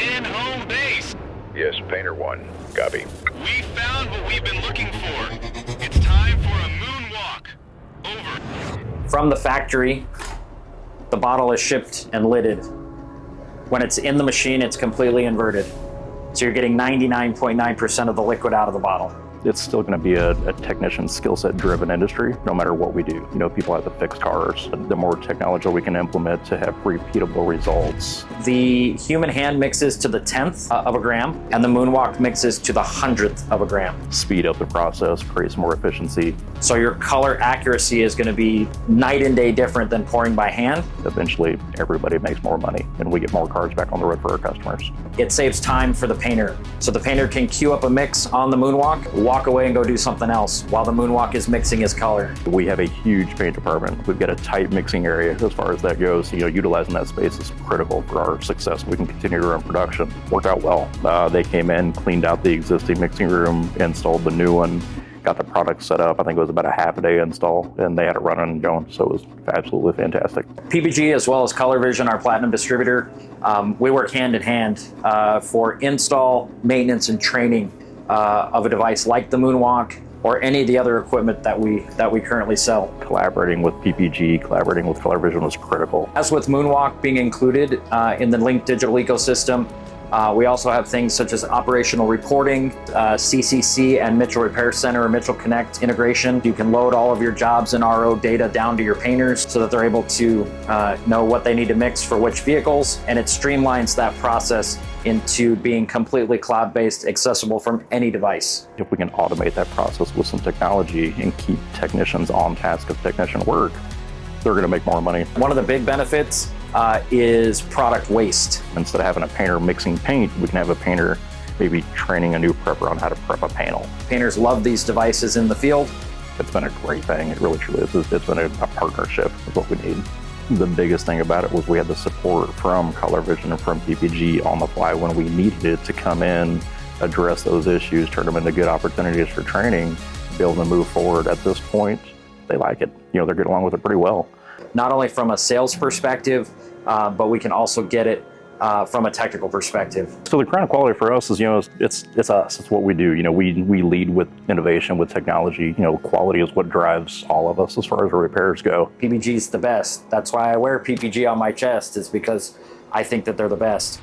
in home base. Yes, Painter 1. Copy. We found what we've been looking for. It's time for a moonwalk. Over. From the factory, the bottle is shipped and lidded. When it's in the machine, it's completely inverted. So you're getting 99.9% of the liquid out of the bottle. It's still going to be a technician skill set driven industry, no matter what we do. You know, people have to fix cars. The more technology we can implement to have repeatable results. The human hand mixes to the 10th of a gram, and the moonwalk mixes to the 100th of a gram. Speed up the process, creates more efficiency. So your color accuracy is going to be night and day different than pouring by hand. Eventually, everybody makes more money, and we get more cars back on the road for our customers. It saves time for the painter. So the painter can queue up a mix on the moonwalk, walk away and go do something else while the moonwalk is mixing his color. We have a huge paint department. We've got a tight mixing area as far as that goes. You know, utilizing that space is critical for our success. We can continue to run production. Worked out well. They came in, cleaned out the existing mixing room, installed the new one, got the product set up. I think it was about a half a day install, and they had it running and going, so it was absolutely fantastic. PPG, as well as ColorVision, our platinum distributor, we work hand in hand for install, maintenance, and training of a device like the moonwalk or any of the other equipment that we currently sell. Collaborating with PPG, collaborating with ColorVision was critical. As with moonwalk being included in the LINQ digital ecosystem, we also have things such as operational reporting, CCC and Mitchell Repair Center or Mitchell Connect integration. You can load all of your jobs and RO data down to your painters so that they're able to know what they need to mix for which vehicles, and it streamlines that process into being completely cloud-based, accessible from any device. If we can automate that process with some technology and keep technicians on task of technician work, they're going to make more money. One of the big benefits is product waste. Instead of having a painter mixing paint, we can have a painter maybe training a new prepper on how to prep a panel. Painters love these devices in the field. It's been a great thing. It really truly is. It's been a partnership with what we need. The biggest thing about it was we had the support from ColorVision and from PPG on the fly when we needed it to come in, address those issues, turn them into good opportunities for training, be able to move forward. At this point, they like it. You know, they're getting along with it pretty well. Not only from a sales perspective, but we can also get it from a technical perspective. So the crown of quality for us is, you know, it's us. It's what we do. You know, we lead with innovation, with technology. You know, quality is what drives all of us as far as our repairs go. PPG's the best. That's why I wear PPG on my chest, is because I think that they're the best.